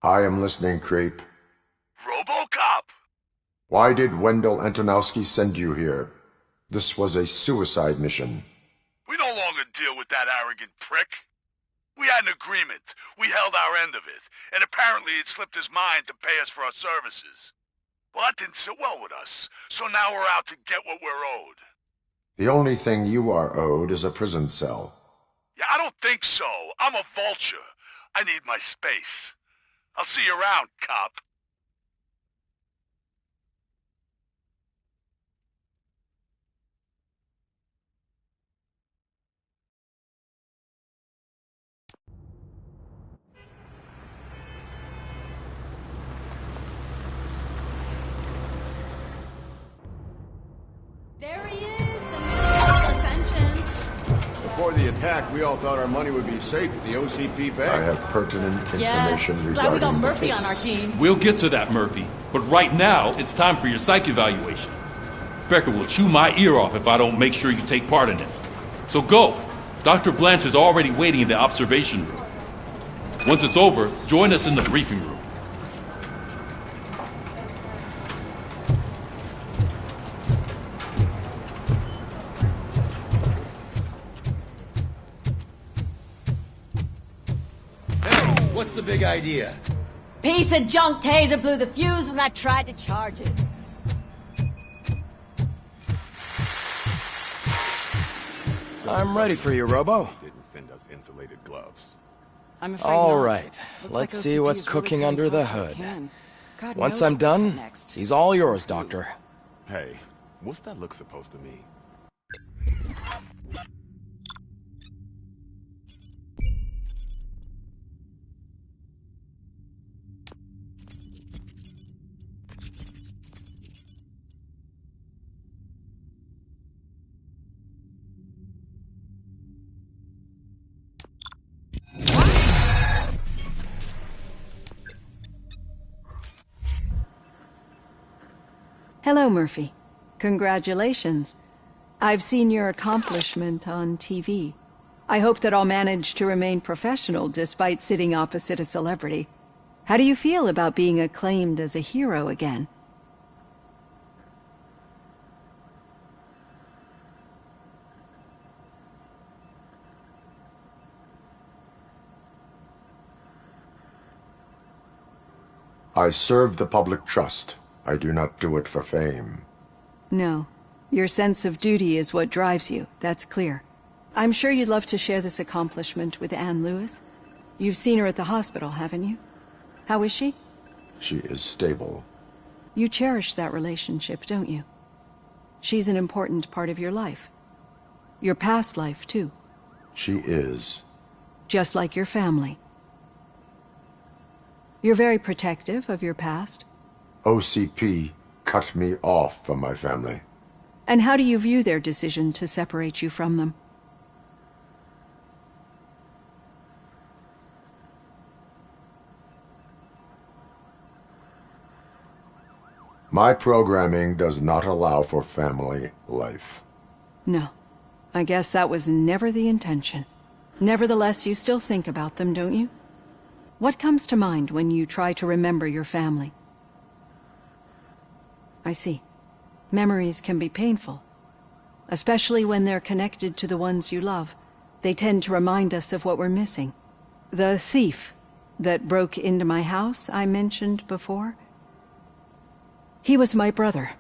I am listening, creep. RoboCop! Why did Wendell Antonowski send you here? This was a suicide mission. We no longer deal with that arrogant prick. We had an agreement. We held our end of it, and apparently it slipped his mind to pay us for our services. Well, that didn't sit well with us, so now we're out to get what we're owed. The only thing you are owed is a prison cell. Yeah, I don't think so. I'm a vulture. I need my space. I'll see you around, cop. There he is, the man of inventions. Before the attack, we all thought our money would be safe at the OCP bank. I have pertinent information regarding glad we got the Murphy case. on our team. We'll get to that, Murphy. But right now, it's time for your psych evaluation. Becker will chew my ear off if I don't make sure you take part in it. So go. Dr. Blanche is already waiting in the observation room. Once it's over, join us in the briefing room. What's the big idea? Piece of junk taser blew the fuse when I tried to charge it. I'm ready for you, Robo. Didn't send us insulated gloves. I'm afraid All not. right, Looks let's like see OCP what's is really cooking cutting under the costs where it hood. can. God Once knows I'm what done, will happen next. he's all yours, Doctor. Hey, what's that look supposed to mean? Hello, Murphy. Congratulations. I've seen your accomplishment on TV. I hope that I'll manage to remain professional despite sitting opposite a celebrity. How do you feel about being acclaimed as a hero again? I serve the public trust. I do not do it for fame. No. Your sense of duty is what drives you, that's clear. I'm sure you'd love to share this accomplishment with Anne Lewis. You've seen her at the hospital, haven't you? How is she? She is stable. You cherish that relationship, don't you? She's an important part of your life. Your past life, too. She is. Just like your family. You're very protective of your past. OCP cut me off from my family. And how do you view their decision to separate you from them? My programming does not allow for family life. No. I guess that was never the intention. Nevertheless, you still think about them, don't you? What comes to mind when you try to remember your family? I see. Memories can be painful, especially when they're connected to the ones you love. They tend to remind us of what we're missing. The thief that broke into my house I mentioned before, he was my brother.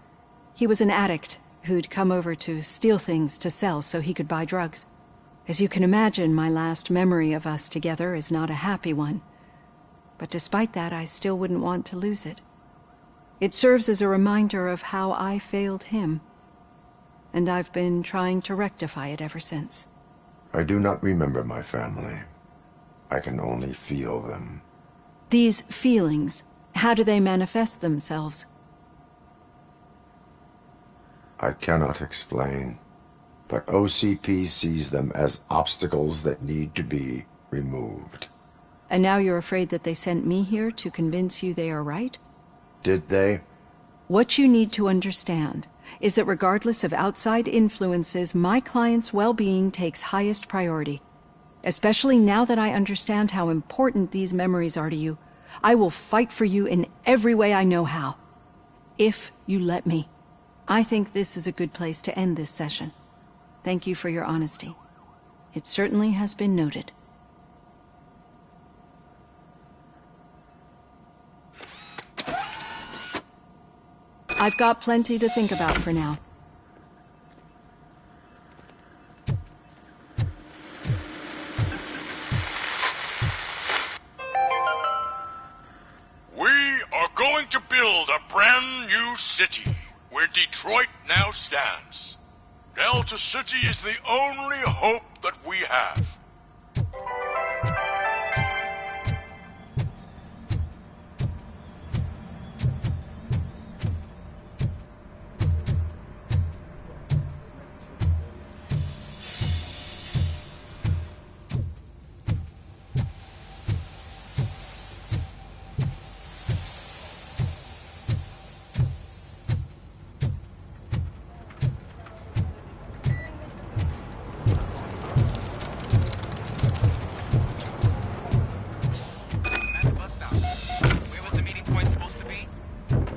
He was an addict who'd come over to steal things to sell so he could buy drugs. As you can imagine, my last memory of us together is not a happy one. But despite that, I still wouldn't want to lose it. It serves as a reminder of how I failed him. And I've been trying to rectify it ever since. I do not remember my family. I can only feel them. These feelings, how do they manifest themselves? I cannot explain, but OCP sees them as obstacles that need to be removed. And now you're afraid that they sent me here to convince you they are right? Did they? What you need to understand is that regardless of outside influences, my client's well-being takes highest priority. Especially now that I understand how important these memories are to you. I will fight for you in every way I know how. If you let me. I think this is a good place to end this session. Thank you for your honesty. It certainly has been noted. I've got plenty to think about for now. We are going to build a brand new city where Detroit now stands. Delta City is the only hope that we have.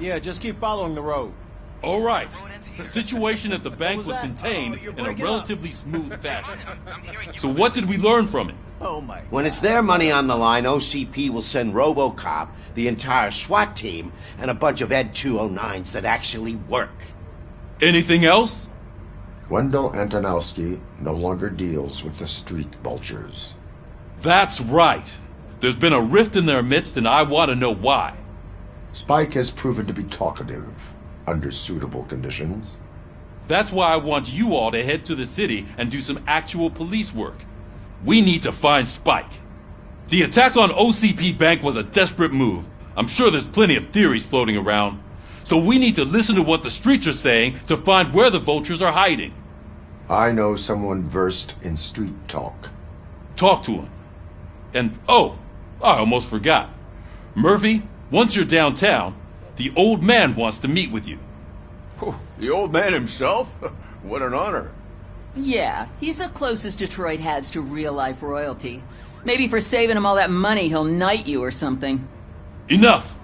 Yeah, just keep following the road. All right. The situation at the bank was contained in a relatively smooth fashion. So what did we learn from it? Oh my. When it's their money on the line, OCP will send RoboCop, the entire SWAT team, and a bunch of Ed 209s that actually work. Anything else? Wendell Antonowski no longer deals with the street vultures. That's right. There's been a rift in their midst, and I want to know why. Spike has proven to be talkative, under suitable conditions. That's why I want you all to head to the city and do some actual police work. We need to find Spike. The attack on OCP Bank was a desperate move. I'm sure there's plenty of theories floating around. So we need to listen to what the streets are saying to find where the vultures are hiding. I know someone versed in street talk. Talk to him. And, oh, I almost forgot. Murphy, once you're downtown, the old man wants to meet with you. Oh, the old man himself? What an honor. Yeah, he's the closest Detroit has to real-life royalty. Maybe for saving him all that money, he'll knight you or something. Enough!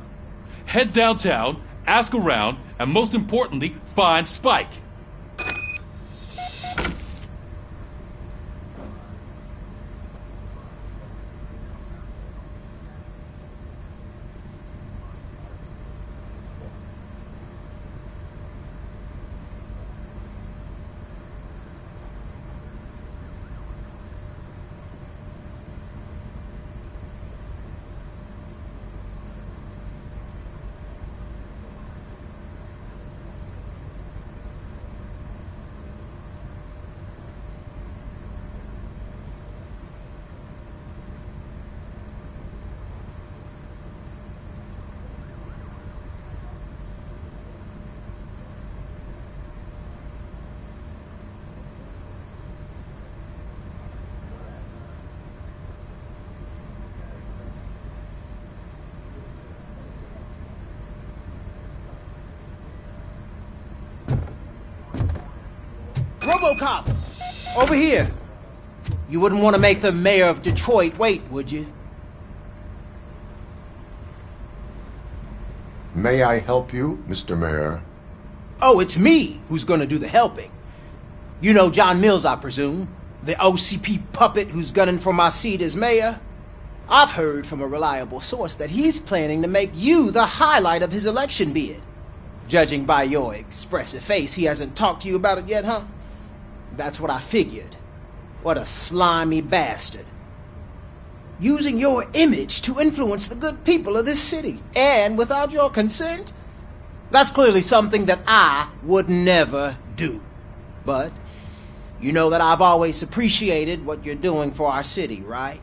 Head downtown, ask around, and most importantly, find Spike. RoboCop! Over here! You wouldn't want to make the mayor of Detroit wait, would you? May I help you, Mr. Mayor? Oh, it's me who's gonna do the helping. You know John Mills, I presume? The OCP puppet who's gunning for my seat as mayor? I've heard from a reliable source that he's planning to make you the highlight of his election bid. Judging by your expressive face, he hasn't talked to you about it yet, huh? That's what I figured. What a slimy bastard. Using your image to influence the good people of this city, and without your consent? That's clearly something that I would never do. But you know that I've always appreciated what you're doing for our city, right?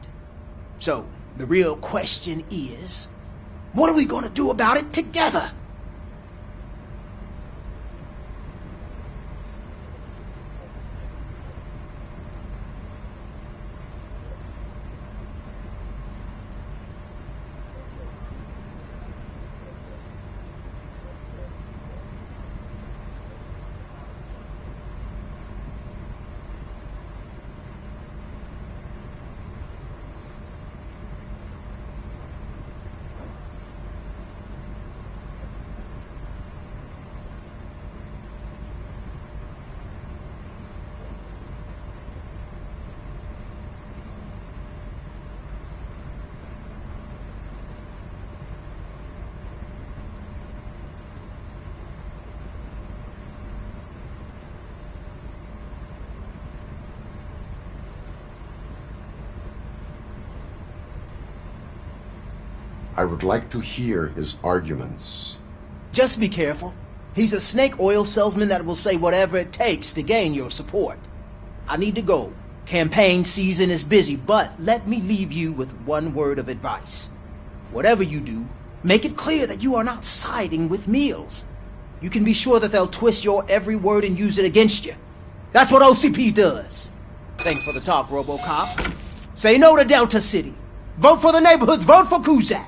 So, the real question is, what are we gonna do about it together? I would like to hear his arguments. Just be careful. He's a snake oil salesman that will say whatever it takes to gain your support. I need to go. Campaign season is busy, but let me leave you with one word of advice. Whatever you do, make it clear that you are not siding with Mills. You can be sure that they'll twist your every word and use it against you. That's what OCP does. Thanks for the talk, RoboCop. Say no to Delta City. Vote for the neighborhoods. Vote for Kuzak.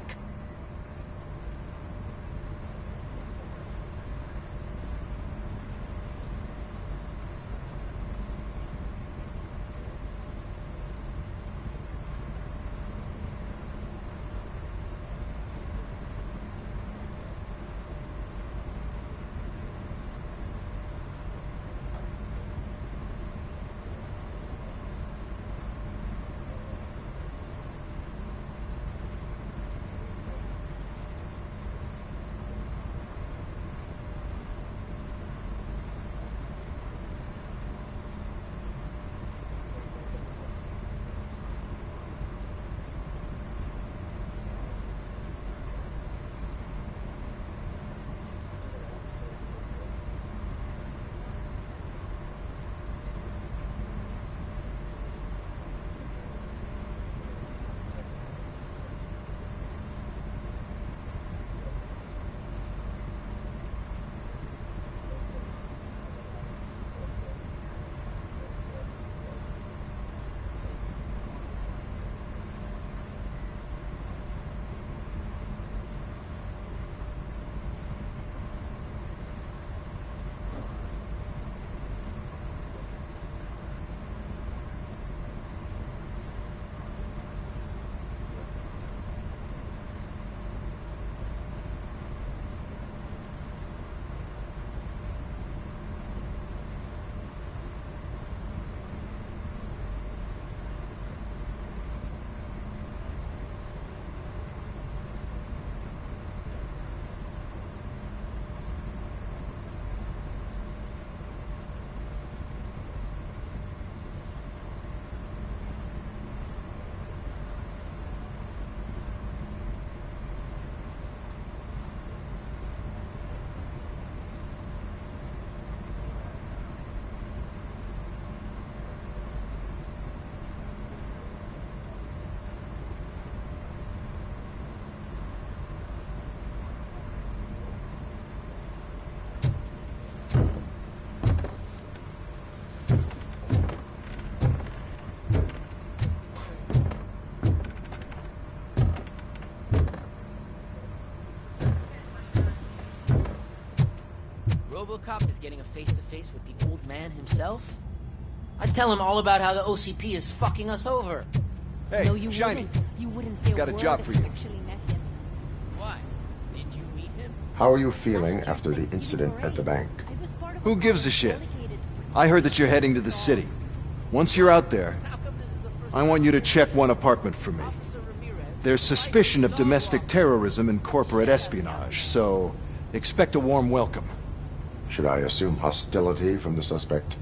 RoboCop is getting a face-to-face with the old man himself? I'd tell him all about how the OCP is fucking us over. Hey, No, you Shiny. wouldn't. You wouldn't say Got a word job if for you you. actually met him. Why? Did you meet him? How are you feeling after the incident at the bank? I was part of Who a gives a group shit? delegated to I heard that you're heading to the city. Once you're out there, How come this is the first I want you to check one apartment for me. Officer Ramirez? There's suspicion of domestic terrorism and corporate espionage, so expect a warm welcome. Should I assume hostility from the suspect?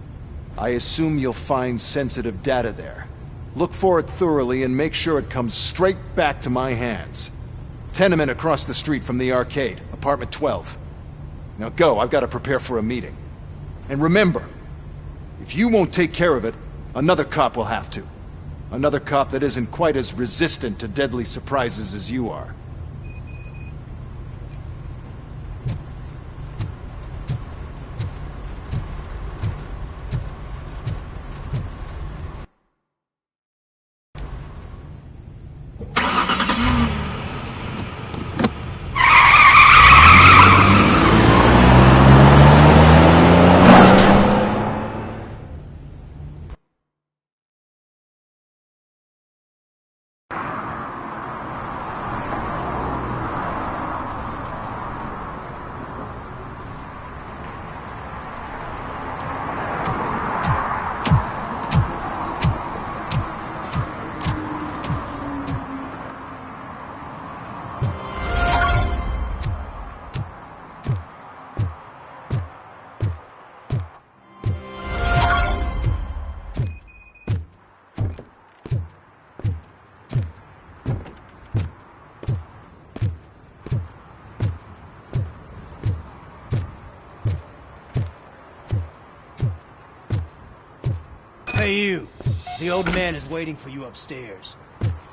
I assume you'll find sensitive data there. Look for it thoroughly and make sure it comes straight back to my hands. Tenement across the street from the arcade, apartment 12. Now go, I've got to prepare for a meeting. And remember, if you won't take care of it, another cop will have to. Another cop that isn't quite as resistant to deadly surprises as you are. Hey, you. The old man is waiting for you upstairs.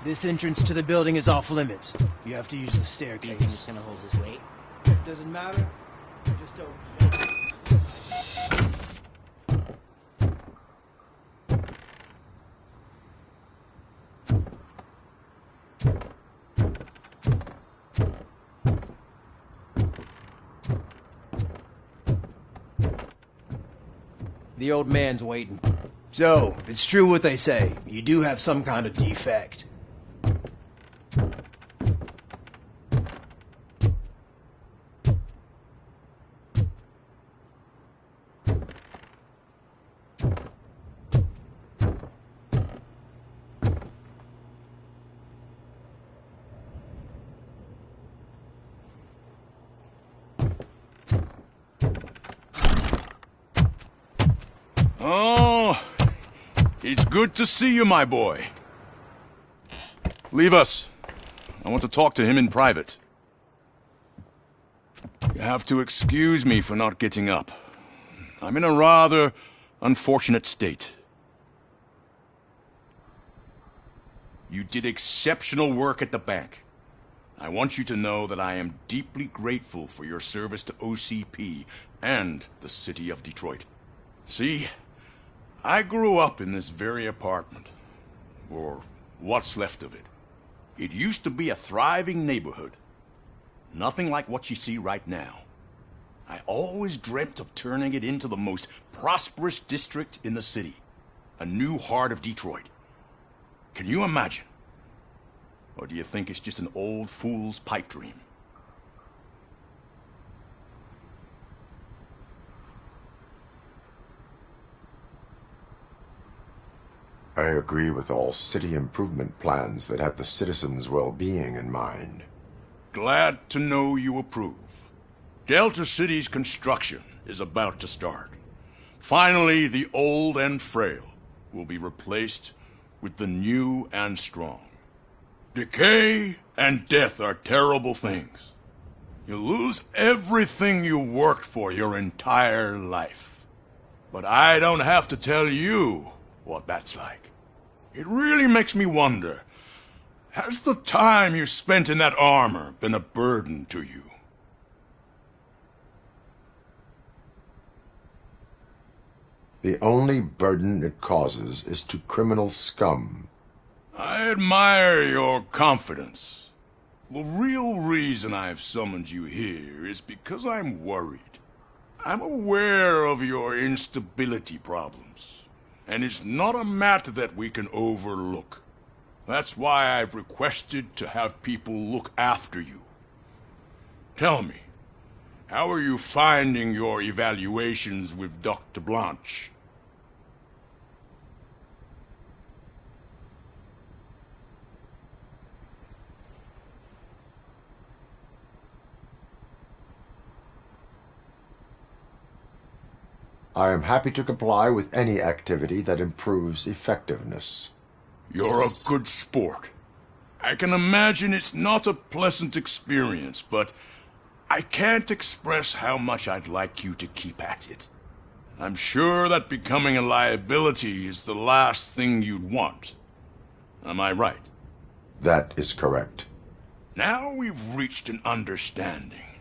This entrance to the building is off limits. You have to use the Do you think it's staircase. gonna hold his weight? Doesn't matter. Just don't... The old man's waiting. So, it's true what they say. You do have some kind of defect. Oh, it's good to see you, my boy. Leave us. I want to talk to him in private. You have to excuse me for not getting up. I'm in a rather unfortunate state. You did exceptional work at the bank. I want you to know that I am deeply grateful for your service to OCP and the city of Detroit. See, I grew up in this very apartment, or what's left of it. It used to be a thriving neighborhood. Nothing like what you see right now. I always dreamt of turning it into the most prosperous district in the city. A new heart of Detroit. Can you imagine? Or do you think it's just an old fool's pipe dream? I agree with all city improvement plans that have the citizens' well-being in mind. Glad to know you approve. Delta City's construction is about to start. Finally, the old and frail will be replaced with the new and strong. Decay and death are terrible things. You lose everything you worked for your entire life. But I don't have to tell you what that's like. It really makes me wonder, has the time you spent in that armor been a burden to you? The only burden it causes is to criminal scum. I admire your confidence. The real reason I've summoned you here is because I'm worried. I'm aware of your instability problems, and it's not a matter that we can overlook. That's why I've requested to have people look after you. Tell me, how are you finding your evaluations with Dr. Blanche? I am happy to comply with any activity that improves effectiveness. You're a good sport. I can imagine it's not a pleasant experience, but I can't express how much I'd like you to keep at it. I'm sure that becoming a liability is the last thing you'd want. Am I right? That is correct. Now we've reached an understanding.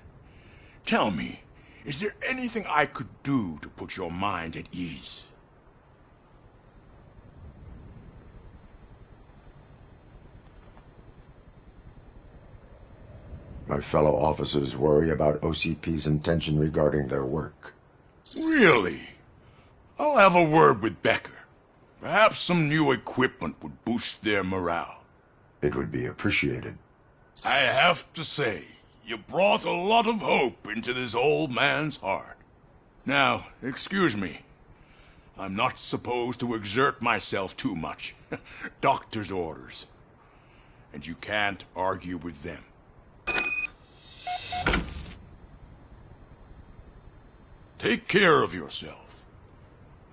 Tell me, is there anything I could do to put your mind at ease? My fellow officers worry about OCP's intention regarding their work. Really? I'll have a word with Becker. Perhaps some new equipment would boost their morale. It would be appreciated. I have to say, you brought a lot of hope into this old man's heart. Now, excuse me. I'm not supposed to exert myself too much. Doctor's orders. And you can't argue with them. Take care of yourself.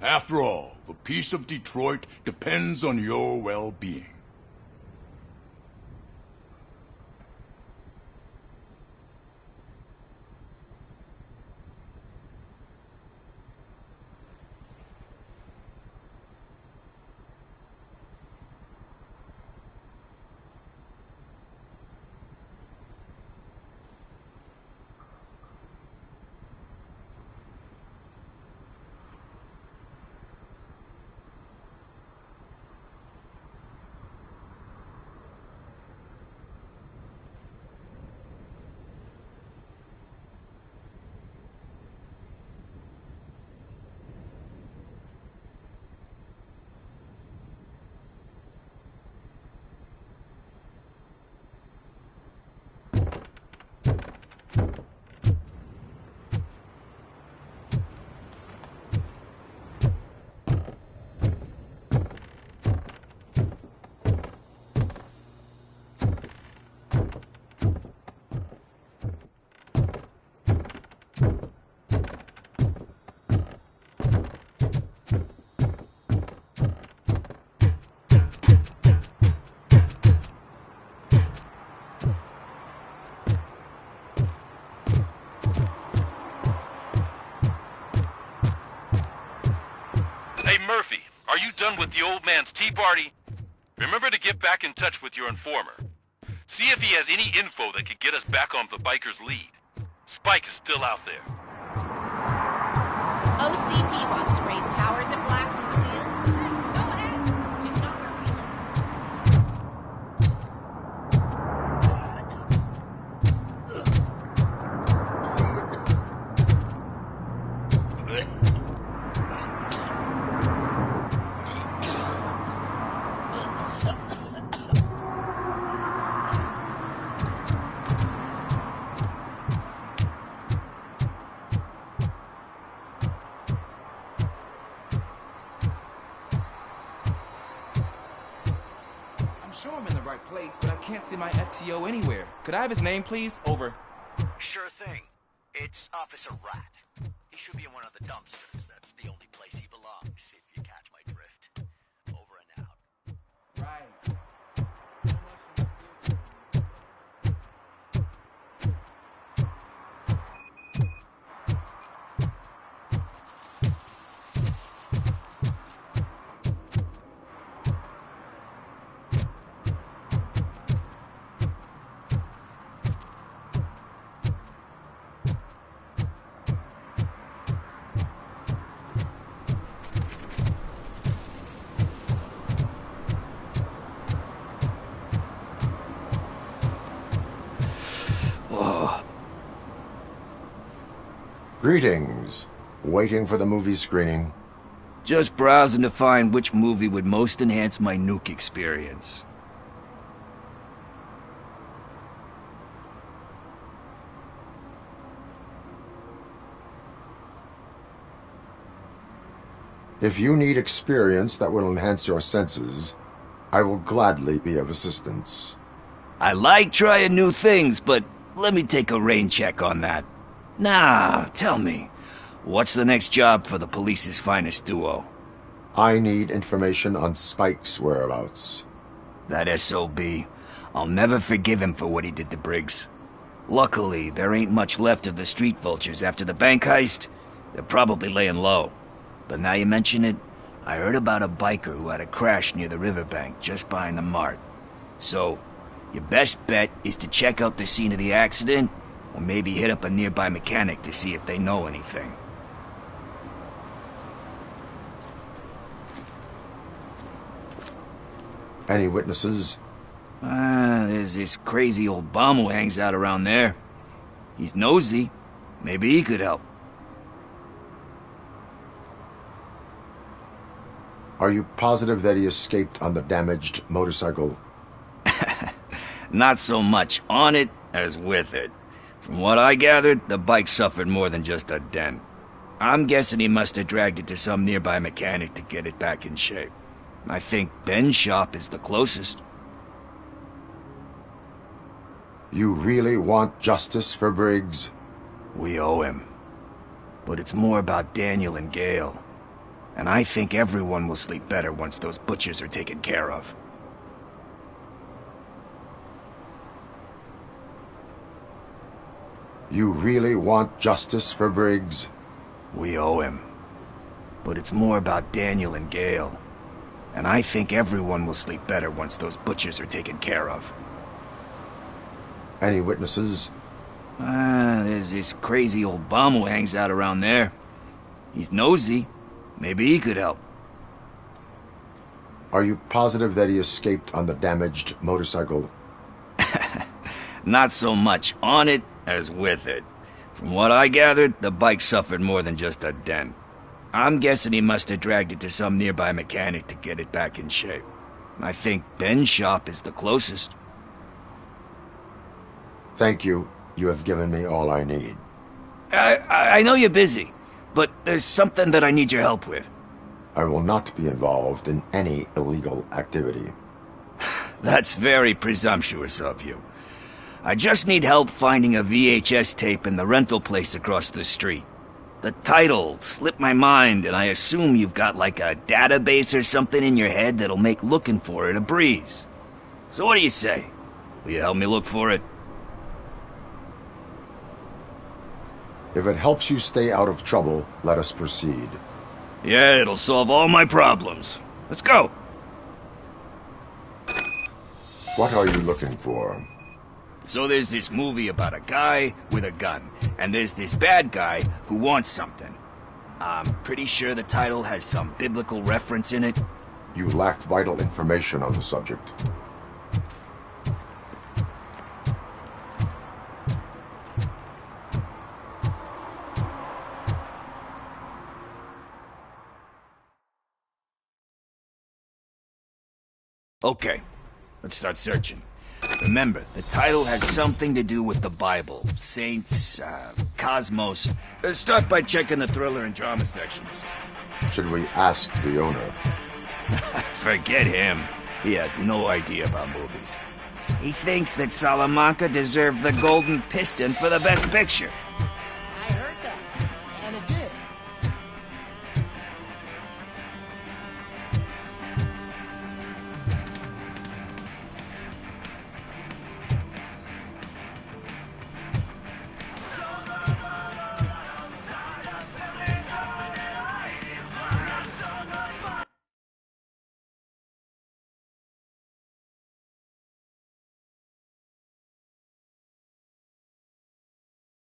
After all, the peace of Detroit depends on your well-being. done with the old man's tea party, remember to get back in touch with your informer. See if he has any info that could get us back on the biker's lead. Spike is still out there. OCP wants to raise towers of glass and steel. Go ahead. Just not where we live. I'm in the right place, but I can't see my FTO anywhere. Could I have his name, please? Over. Sure thing. It's Officer Rat. He should be in one of the dumpsters. That's the only place he belongs, if you catch my drift. Over and out. Right. Greetings. Waiting for the movie screening? Just browsing to find which movie would most enhance my nuke experience. If you need experience that will enhance your senses, I will gladly be of assistance. I like trying new things, but let me take a rain check on that. Nah, tell me, what's the next job for the police's finest duo? I need information on Spike's whereabouts. That SOB. I'll never forgive him for what he did to Briggs. Luckily, there ain't much left of the street vultures after the bank heist. They're probably laying low. But now you mention it, I heard about a biker who had a crash near the riverbank just behind the mart. So, your best bet is to check out the scene of the accident, or maybe hit up a nearby mechanic to see if they know anything. Any witnesses? There's this crazy old bum who hangs out around there. He's nosy. Maybe he could help. Are you positive that he escaped on the damaged motorcycle? Not so much on it as with it. From what I gathered, the bike suffered more than just a dent. I'm guessing he must have dragged it to some nearby mechanic to get it back in shape. I think Ben's shop is the closest. You really want justice for Briggs? We owe him. But it's more about Daniel and Gale. And I think everyone will sleep better once those butchers are taken care of. You really want justice for Briggs? We owe him. But it's more about Daniel and Gale. And I think everyone will sleep better once those butchers are taken care of. Any witnesses? There's this crazy old bum who hangs out around there. He's nosy. Maybe he could help. Are you positive that he escaped on the damaged motorcycle? Not so much on it as with it. From what I gathered, the bike suffered more than just a dent. I'm guessing he must have dragged it to some nearby mechanic to get it back in shape. I think Ben's shop is the closest. Thank you. You have given me all I need. I know you're busy, but there's something that I need your help with. I will not be involved in any illegal activity. That's very presumptuous of you. I just need help finding a VHS tape in the rental place across the street. The title slipped my mind, and I assume you've got like a database or something in your head that'll make looking for it a breeze. So what do you say? Will you help me look for it? If it helps you stay out of trouble, let us proceed. Yeah, it'll solve all my problems. Let's go! What are you looking for? So there's this movie about a guy with a gun, and there's this bad guy who wants something. I'm pretty sure the title has some biblical reference in it. You lack vital information on the subject. Okay, let's start searching. Remember, the title has something to do with the Bible, saints, cosmos. Start by checking the thriller and drama sections. Should we ask the owner? Forget him. He has no idea about movies. He thinks that Salamanca deserved the Golden Piston for the best picture.